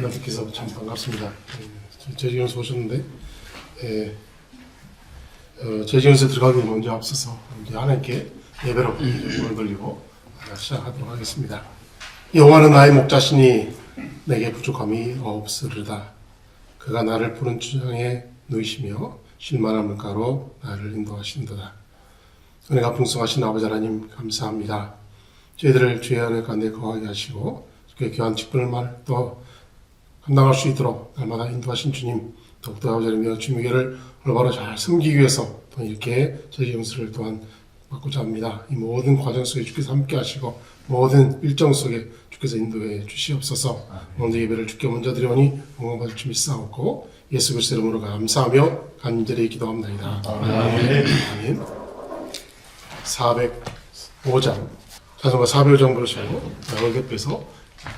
만나 뵙게서 참 반갑습니다. 제주연수 오셨는데, 제주연수 들어가기 먼저 앞서서 이제 하나님께 예배로 오늘 돌리고 시작하도록 하겠습니다. 여호와는 나의 목자시니 내게 부족함이 없으리다. 그가 나를 푸른 추장에 누이시며 쉴만한 물가로 나를 인도하신도다. 은혜가 풍성하신 아버지 하나님 감사합니다. 저희들을 주의 은혜 가운데 거하게 하시고 주의 귀한 직분을 또 감당할 수 있도록 날마다 인도하신 주님, 더욱더 아버지 하나님의 주님께를 올바로 잘 섬기기 위해서 또 이렇게 저희 영수를 또한 받고자 합니다. 이 모든 과정 속에 주께서 함께 하시고 모든 일정 속에 주께서 인도해 주시옵소서. 오늘 예배를 주께 먼저 드리오니 영광받을 줄 믿사옵고 예수 그리스도 이름으로 감사하며 간절히 기도합니다. 아멘. 아멘. 405장 자전거 405장 부르시고 얼굴에서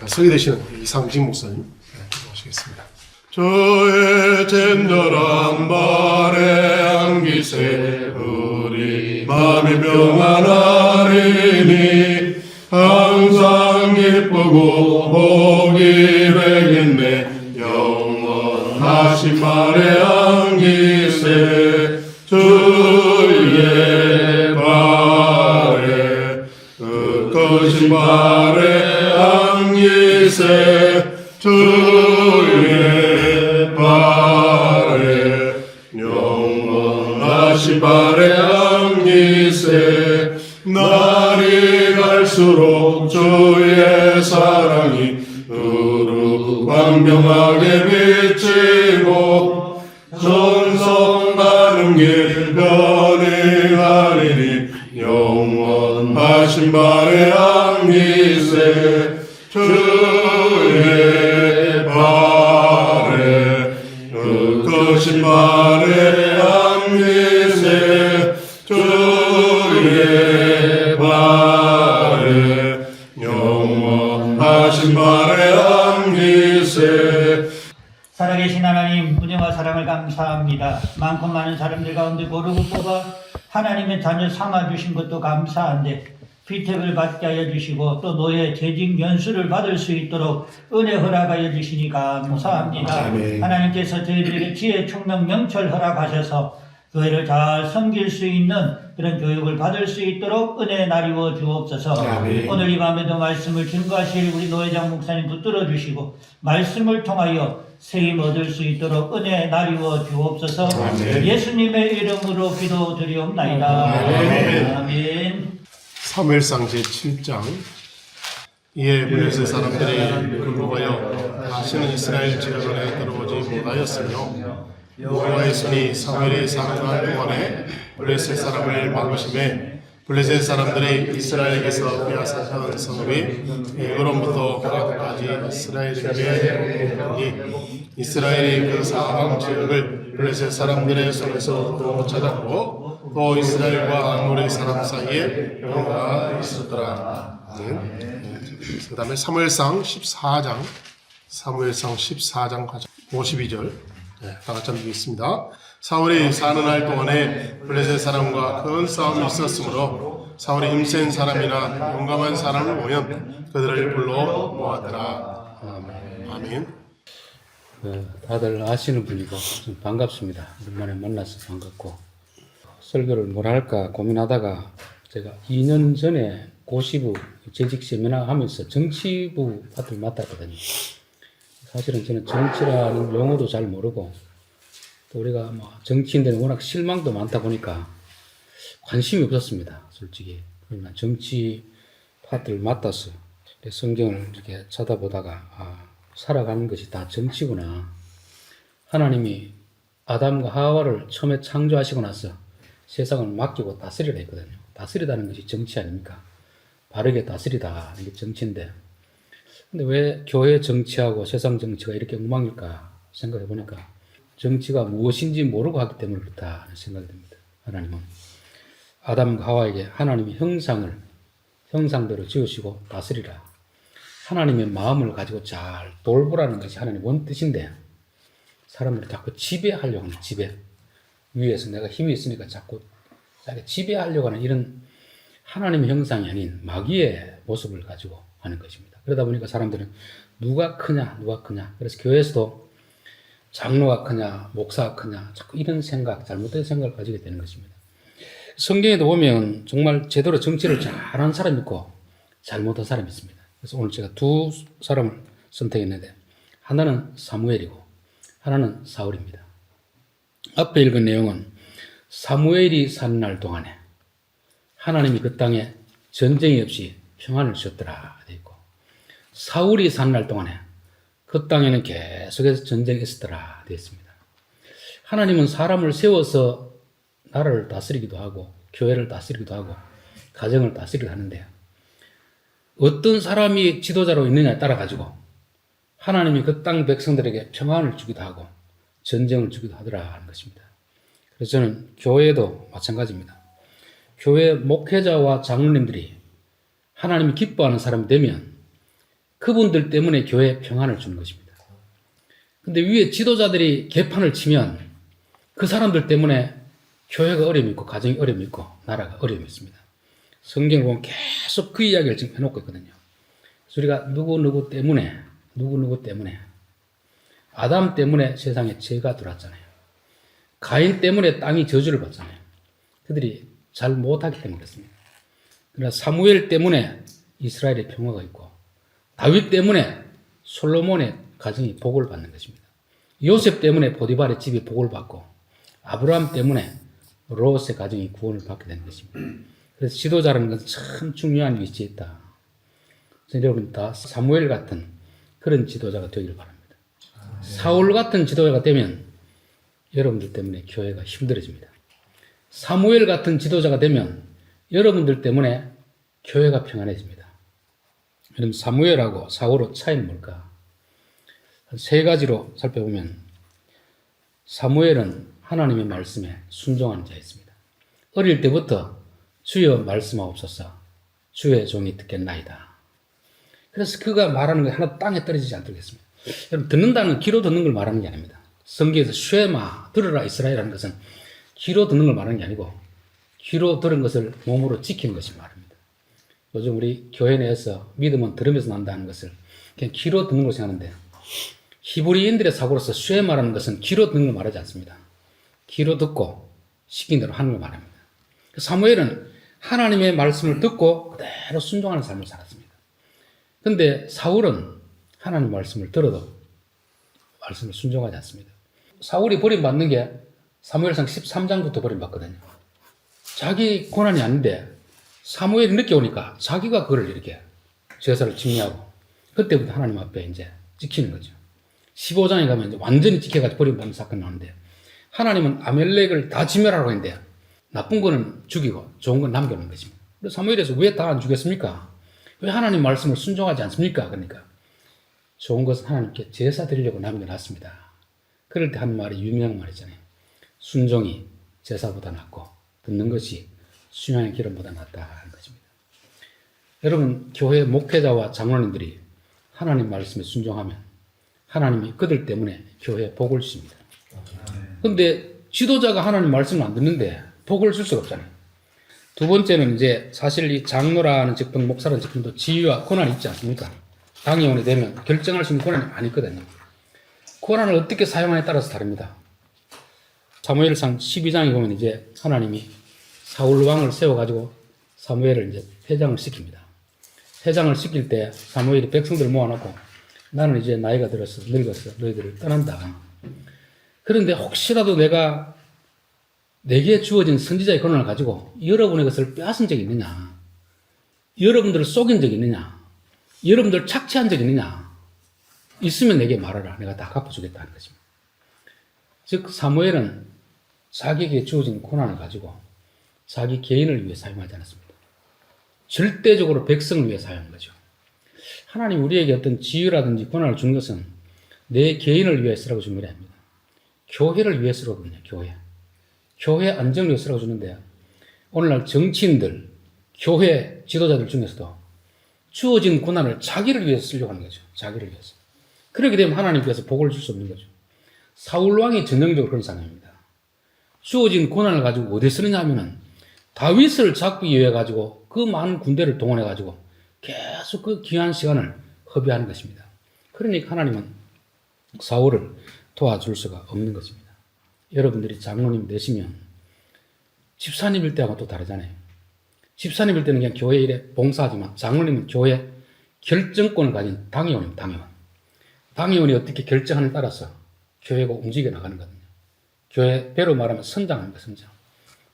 서게 되시는 이상직 목사님 기도하시겠습니다. 저의 젠절한 발에 안기세 우리 마음이 평안하리니 항상 기쁘고 복이 되겠네. 영원하신 발에 안기세 주의 발에 끝까지 발에 안기세 주의 발에 영원하신 발에 안기세. 날이 갈수록 주의 사랑이 두루 광명하게 비치고 전성 가는 길 변해가리니 영원하신 발에 안기세 주의 발에 끝까지 발에 안기세 주의 발에 영원하신 발에 안기세. 살아계신 하나님, 은혜와 사랑을 감사합니다. 많고 많은 사람들 가운데 고르고 뽑아 하나님의 자녀 삼아주신 것도 감사한데 피택을 받게 하여 주시고 또 노예 재직 연수를 받을 수 있도록 은혜 허락하여 주시니 감사합니다. 아멘. 하나님께서 저희들에게 지혜, 총명, 명철 허락하셔서 교회를 잘 섬길 수 있는 그런 교육을 받을 수 있도록 은혜 나리워 주옵소서. 아멘. 오늘 이 밤에도 말씀을 증거하실 우리 노회장 목사님 붙들어 주시고 말씀을 통하여 세임 얻을 수 있도록 은혜 나리워 주옵소서. 아멘. 예수님의 이름으로 기도드리옵나이다. 아멘. 아멘. 사무엘상 제7장 이에 블레셋 사람들이 굴복하여 다시는 이스라엘 지역에 들어오지 못하였으며 여호와의 손이 사무엘이 사는 날 동안에 블레셋 사람을 막으심에 블레셋 사람들이 이스라엘에게서 빼앗아간 성읍이 에그론부터 가드까지 이스라엘에게 오니 이스라엘이 그 사방 지역을 블레셋 사람들의 손에서 또 찾았고 또 이스라엘과 아모리 사람 사이에 평화가 있었더라. 그 다음에 사무엘상 14장 가자. 52절 다 같이 한번 읽겠습니다. 사울이 사는 날 동안에 블레셋 사람과 큰 싸움이 있었으므로 사울이 힘센 사람이나 용감한 사람을 보면 그들을 불러 모았더라. 아멘. 다들 아시는 분이고 좀 반갑습니다. 오랜만에 만나서 반갑고 설교를 뭘 할까 고민하다가 제가 2년 전에 고시부 재직 세미나 하면서 정치부 파트를 맡았거든요. 사실은 저는 정치라는 용어도 잘 모르고 또 우리가 뭐 정치인들은 워낙 실망도 많다 보니까 관심이 없었습니다. 솔직히. 그러나 정치 파트를 맡아서 성경을 이렇게 쳐다보다가 살아가는 것이 다 정치구나. 하나님이 아담과 하와를 처음에 창조하시고 나서 세상을 맡기고 다스리라 했거든요. 다스리다는 것이 정치 아닙니까? 바르게 다스리다. 이게 정치인데. 근데 왜 교회 정치하고 세상 정치가 이렇게 엉망일까 생각해 보니까 정치가 무엇인지 모르고 하기 때문에 그렇다 하는 생각이 듭니다. 하나님은 아담과 하와에게 하나님의 형상대로 지으시고 다스리라. 하나님의 마음을 가지고 잘 돌보라는 것이 하나님의 원뜻인데 사람들이 자꾸 지배하려고 하는 지배. 위에서 내가 힘이 있으니까 자꾸 지배하려고 하는 이런 하나님의 형상이 아닌 마귀의 모습을 가지고 하는 것입니다. 그러다 보니까 사람들은 누가 크냐, 누가 크냐. 그래서 교회에서도 장로가 크냐, 목사가 크냐, 자꾸 이런 생각, 잘못된 생각을 가지게 되는 것입니다. 성경에도 보면 정말 제대로 정치를 잘하는 사람이 있고 잘못한 사람이 있습니다. 그래서 오늘 제가 두 사람을 선택했는데 하나는 사무엘이고 하나는 사울입니다. 앞에 읽은 내용은 사무엘이 사는 날 동안에 하나님이 그 땅에 전쟁이 없이 평안을 주셨더라 되어 있고, 사울이 사는 날 동안에 그 땅에는 계속해서 전쟁이 있었더라 되어 있습니다. 하나님은 사람을 세워서 나라를 다스리기도 하고 교회를 다스리기도 하고 가정을 다스리기도 하는데, 어떤 사람이 지도자로 있느냐에 따라 가지고 하나님이 그 땅 백성들에게 평안을 주기도 하고 전쟁을 주기도 하더라 하는 것입니다. 그래서 저는 교회도 마찬가지입니다. 교회 목회자와 장로님들이 하나님이 기뻐하는 사람이 되면 그분들 때문에 교회에 평안을 주는 것입니다. 근데 위에 지도자들이 개판을 치면 그 사람들 때문에 교회가 어려움이 있고 가정이 어려움이 있고 나라가 어려움이 있습니다. 성경을 보면 계속 그 이야기를 지금 해놓고 있거든요. 그래서 우리가 누구 때문에 아담 때문에 세상에 죄가 들어왔잖아요. 가인 때문에 땅이 저주를 받잖아요. 그들이 잘 못하기 때문에 그렇습니다. 그러나 사무엘 때문에 이스라엘의 평화가 있고 다윗 때문에 솔로몬의 가정이 복을 받는 것입니다. 요셉 때문에 포디발의 집이 복을 받고 아브라함 때문에 롯의 가정이 구원을 받게 되는 것입니다. 그래서 지도자라는 것은 참 중요한 위치에 있다. 그래서 여러분 다 사무엘 같은 그런 지도자가 되기를 바랍니다. 사울 같은 지도자가 되면 여러분들 때문에 교회가 힘들어집니다. 사무엘 같은 지도자가 되면 여러분들 때문에 교회가 평안해집니다. 그럼 사무엘하고 사울의 차이는 뭘까? 세 가지로 살펴보면 사무엘은 하나님의 말씀에 순종하는 자였습니다. 어릴 때부터 주여 말씀하옵소서 주의 종이 듣겠나이다. 그래서 그가 말하는 게 하나 땅에 떨어지지 않도록 했습니다. 여러분, 듣는다는 귀로 듣는 걸 말하는 게 아닙니다. 성경에서 쉐마 들으라 이스라엘이라는 것은 귀로 듣는 걸 말하는 게 아니고 귀로 들은 것을 몸으로 지키는 것이 말입니다. 요즘 우리 교회 내에서 믿음은 들으면서 난다는 것을 그냥 귀로 듣는 걸 생각하는데, 히브리인들의 사고로서 쉐마라는 것은 귀로 듣는 걸 말하지 않습니다. 귀로 듣고 시킨 대로 하는 걸 말합니다. 사무엘은 하나님의 말씀을 듣고 그대로 순종하는 삶을 살았습니다. 그런데 사울은 하나님 말씀을 들어도 말씀을 순종하지 않습니다. 사울이 버림받는 게 사무엘상 13장부터 버림받거든요. 자기 고난이 아닌데 사무엘이 늦게 오니까 자기가 그걸 이렇게 제사를 집리하고 그때부터 하나님 앞에 이제 지키는 거죠. 15장에 가면 이제 완전히 지켜가지고 버림받는 사건이 나오는데, 하나님은 아멜렉을 다 진멸하라고 했는데 나쁜 거는 죽이고 좋은 건 남겨놓은 것입니다. 그래서 사무엘에서 왜 다 안 죽였습니까? 왜 하나님 말씀을 순종하지 않습니까? 그러니까 좋은 것은 하나님께 제사 드리려고 남겨놨습니다. 그럴 때 한 말이 유명한 말이잖아요. 순종이 제사보다 낫고 듣는 것이 순양의 기름보다 낫다 하는 것입니다. 여러분, 교회 목회자와 장로님들이 하나님 말씀에 순종하면 하나님이 그들 때문에 교회에 복을 주십니다. 그런데 지도자가 하나님 말씀을 안 듣는데 복을 줄 수가 없잖아요. 두 번째는 이제 사실 이 장로라는 직분, 목사라는 직분도 지위와 권한이 있지 않습니까? 당의원이 되면 결정할 수 있는 권한이 많이 있거든요. 권한을 어떻게 사용하냐에 따라서 다릅니다. 사무엘상 12장에 보면 이제 하나님이 사울 왕을 세워가지고 사무엘을 이제 회장을 시킵니다. 회장을 시킬 때 사무엘이 백성들을 모아놓고 나는 이제 나이가 들어서 늙어서 너희들을 떠난다. 그런데 혹시라도 내게 주어진 선지자의 권한을 가지고 여러분의 것을 빼앗은 적이 있느냐? 여러분들을 속인 적이 있느냐? 여러분들 착취한 적이 있느냐? 있으면 내게 말하라. 내가 다 갚아주겠다 하는 것입니다. 즉 사무엘은 자기에게 주어진 권한을 가지고 자기 개인을 위해 사용하지 않았습니다. 절대적으로 백성을 위해 사용한 거죠. 하나님 우리에게 어떤 지위라든지 권한을 주는 것은 내 개인을 위해 쓰라고 주는 게 아닙니다. 교회를 위해 쓰라거든요. 교회 안정을 위해 쓰라고 주는데, 오늘날 정치인들, 교회 지도자들 중에서도 주어진 권한을 자기를 위해서 쓰려고 하는 거죠. 자기를 위해서. 그렇게 되면 하나님께서 복을 줄 수 없는 거죠. 사울 왕이 전형적으로 그런 사람입니다. 주어진 권한을 가지고 어디에 쓰느냐 하면은 다윗을 잡기 위해 가지고 그 많은 군대를 동원해가지고 계속 그 귀한 시간을 허비하는 것입니다. 그러니까 하나님은 사울을 도와줄 수가 없는 것입니다. 여러분들이 장로님 되시면 집사님일 때하고 또 다르잖아요. 집사님일 때는 그냥 교회 일에 봉사하지만 장로님은 교회 결정권을 가진 당의원입니다. 당의원. 당의원이 어떻게 결정하느냐에 따라서 교회가 움직여 나가는 거거든요. 교회 배로 말하면 선장하는 거, 선장.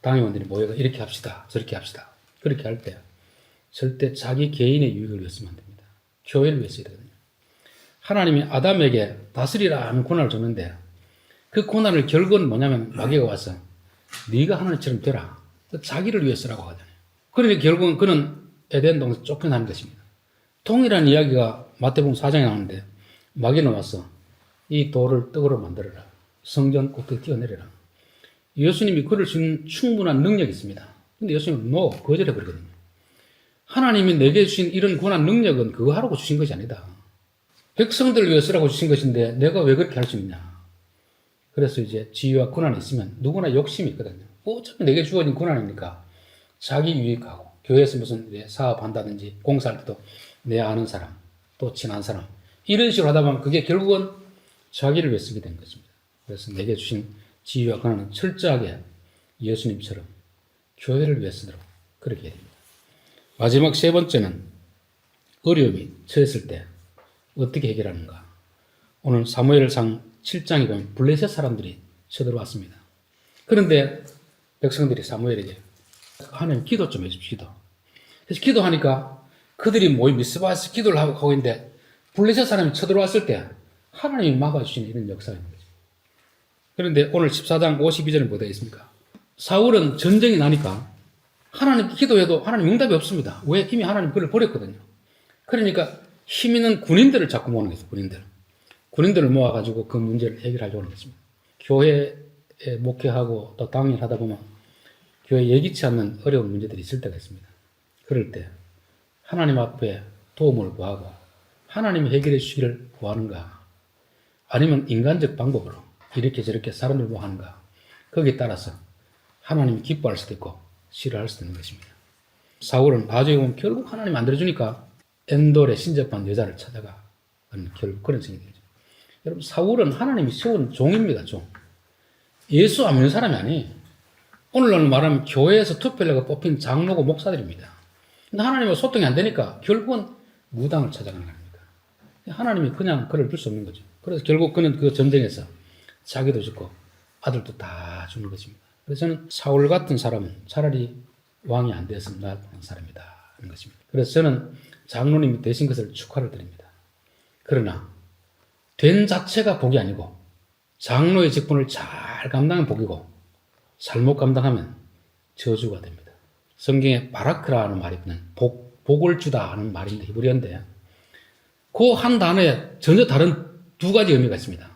당의원들이 모여서 이렇게 합시다, 저렇게 합시다. 그렇게 할 때 절대 자기 개인의 유익을 위해서만 안 됩니다. 교회를 위해서 해야 되거든요. 하나님이 아담에게 다스리라는 고난을 줬는데 그 고난을 결국은 뭐냐면 마귀가 와서 네가 하나님처럼 되라. 자기를 위해서라고 하잖아요. 그러니까 결국은 그는 에덴 동산 쫓겨나는 것입니다. 동일한 이야기가 마태복음 4장에 나오는데 마귀는 와서 이 돌을 떡으로 만들어라. 성전 꼭대기 뛰어내려라. 예수님이 그럴 수 있는 충분한 능력이 있습니다. 근데 예수님은 거절해버리거든요. 하나님이 내게 주신 이런 권한 능력은 그거 하라고 주신 것이 아니다. 백성들을 위해 쓰라고 주신 것인데 내가 왜 그렇게 할 수 있냐. 그래서 이제 지위와 권한이 있으면 누구나 욕심이 있거든요. 어차피 내게 주어진 권한이니까 자기 유익하고 교회에서 무슨 사업한다든지 공사할 때도 내 아는 사람 또 친한 사람 이런 식으로 하다 보면 그게 결국은 자기를 위해 쓰게 된 것입니다. 그래서 내게 주신 지위와 권한은 철저하게 예수님처럼 교회를 위해 쓰도록 그렇게 해야 됩니다. 마지막 세 번째는 어려움이 처했을 때 어떻게 해결하는가. 오늘 사무엘상 7장에 보면 블레셋 사람들이 쳐들어왔습니다. 그런데 백성들이 사무엘에게 하나님 기도 좀 해줍시다. 그래서 기도하니까 그들이 모인 미스바에서 기도를 하고 있는데 블레셋 사람이 쳐들어왔을 때 하나님이 막아주시는 이런 역사가 있는 거죠. 그런데 오늘 14장 52절은 뭐 되어 있습니까? 사울은 전쟁이 나니까 하나님 기도해도 하나님 응답이 없습니다. 왜? 이미 하나님 그를 버렸거든요. 그러니까 힘 있는 군인들을 자꾸 모으는 거죠. 군인들을 모아가지고 그 문제를 해결하려고 하는 것입니다. 교회에 목회하고 또 당일 하다 보면 교회에 예기치 않는 어려운 문제들이 있을 때가 있습니다. 그럴 때 하나님 앞에 도움을 구하고 하나님이 해결해 주시기를 구하는가 아니면 인간적 방법으로 이렇게 저렇게 사람을 모하는가 거기에 따라서 하나님이 기뻐할 수도 있고 싫어할 수도 있는 것입니다. 사울은 나중에 보면 결국 하나님 안 들어주니까 엔돌에 신접한 여자를 찾아가 결국 그런 생각이 되죠. 여러분 사울은 하나님이 세운 종입니다. 종. 예수 안 믿는 사람이 아니에요. 오늘날 말하면 교회에서 투표를 뽑힌 장로고 목사들입니다. 근데 하나님과 소통이 안 되니까 결국은 무당을 찾아가는 겁니다. 하나님이 그냥 그를 둘 수 없는 거죠. 그래서 결국 그는 그 전쟁에서 자기도 죽고 아들도 다 죽는 것입니다. 그래서 저는 사울 같은 사람은 차라리 왕이 안 되었으면 나을 뻔한 사람이다 하는 것입니다. 그래서 저는 장로님이 되신 것을 축하를 드립니다. 그러나 된 자체가 복이 아니고 장로의 직분을 잘 감당하면 복이고 잘못 감당하면 저주가 됩니다. 성경에 바라크라는 말이 있는 복을 주다 하는 말인데 히브리어인데 그 한 단어에 전혀 다른 두 가지 의미가 있습니다.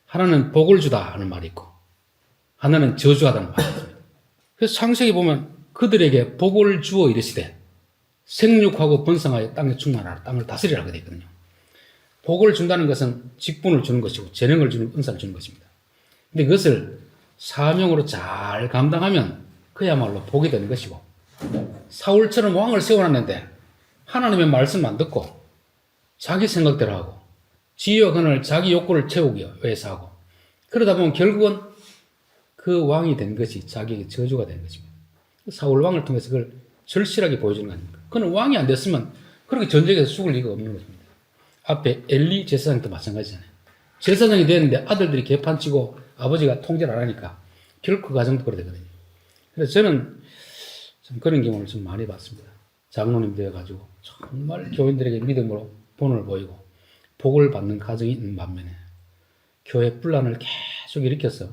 하나는 복을 주다 하는 말이 있고 하나는 저주하다는 말이 있습니다. 그래서 창세기 보면 그들에게 복을 주어 이르시되 생육하고 번성하여 땅에 충만하라 땅을 다스리라 하게 되어 있거든요. 복을 준다는 것은 직분을 주는 것이고 재능을 주는 은사를 주는 것입니다. 근데 그것을 사명으로 잘 감당하면 그야말로 복이 되는 것이고 사울처럼 왕을 세워놨는데 하나님의 말씀 안 듣고 자기 생각대로 하고 지혜와 권한을 자기 욕구를 채우기 위해서 하고 그러다 보면 결국은 그 왕이 된 것이 자기에게 저주가 되는 것입니다. 사울 왕을 통해서 그걸 절실하게 보여주는 거 아닙니까? 그는 왕이 안 됐으면 그렇게 전쟁에서 죽을 리가 없는 것입니다. 앞에 엘리 제사장도 마찬가지잖아요. 제사장이 됐는데 아들들이 개판치고 아버지가 통제를 안 하니까 결국 그 과정도 그래 되거든요. 그래서 저는 좀 그런 경우를 좀 많이 봤습니다. 장로님 되어가지고 정말 교인들에게 믿음으로 본을 보이고 복을 받는 가정이 있는 반면에 교회 분란을 계속 일으켜서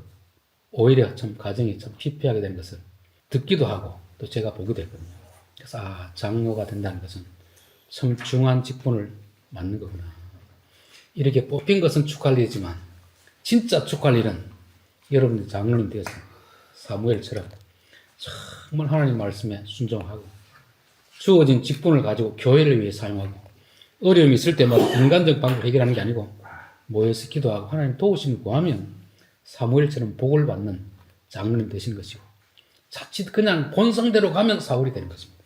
오히려 참 가정이 참 피폐하게 되는 것을 듣기도 하고 또 제가 보기도 했거든요. 그래서 장로가 된다는 것은 참 중요한 직분을 맡는 거구나. 이렇게 뽑힌 것은 축하할 일이지만 진짜 축하할 일은 여러분들 장로님 되어서 사무엘처럼 정말 하나님 말씀에 순종하고 주어진 직분을 가지고 교회를 위해 사용하고 어려움이 있을 때마다 인간적 방법으로 해결하는 게 아니고 모여서 기도하고 하나님 도우심을 구하면 사무엘처럼 복을 받는 장로님 되신 것이고 자칫 그냥 본성대로 가면 사울이 되는 것입니다.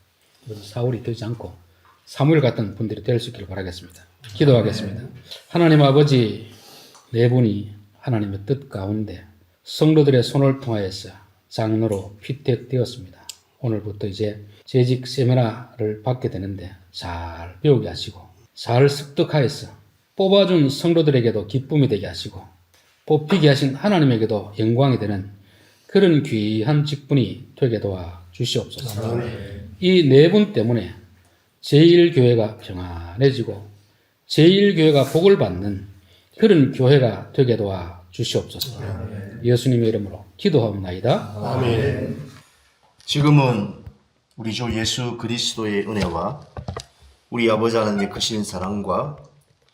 사울이 되지 않고 사무엘 같은 분들이 될 수 있기를 바라겠습니다. 기도하겠습니다. 하나님 아버지, 네 분이 하나님의 뜻 가운데 성도들의 손을 통하여서 장로로 피택되었습니다. 오늘부터 이제 재직 세미나를 받게 되는데 잘 배우게 하시고 잘 습득하여서 뽑아준 성도들에게도 기쁨이 되게 하시고 뽑히게 하신 하나님에게도 영광이 되는 그런 귀한 직분이 되게 도와 주시옵소서. 이 네 분 때문에 제1교회가 평안해지고 제1교회가 복을 받는 그런 교회가 되게 도와 주시옵소서. 예수님의 이름으로 기도하옵나이다. 아멘. 지금은 우리 주 예수 그리스도의 은혜와 우리 아버지 하나님의 크신 사랑과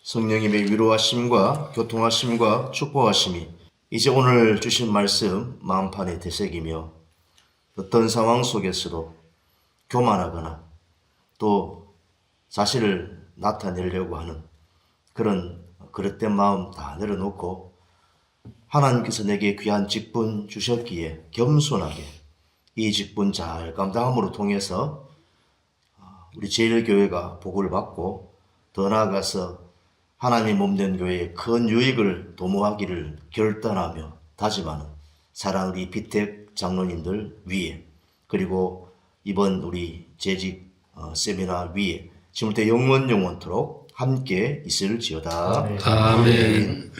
성령님의 위로하심과 교통하심과 축복하심이 이제 오늘 주신 말씀 마음판에 되새기며 어떤 상황 속에서도 교만하거나 또 자신을 나타내려고 하는 그런 그릇된 마음 다 내려놓고 하나님께서 내게 귀한 직분 주셨기에 겸손하게 이 직분 잘 감당함으로 통해서 우리 제1교회가 복을 받고 더 나아가서 하나님의 몸된 교회의 큰 유익을 도모하기를 결단하며 다짐하는 사랑 우리 비택 장로님들 위에 그리고 이번 우리 재직 세미나 위에 지금부터 영원토록 함께 있을지어다. 아멘.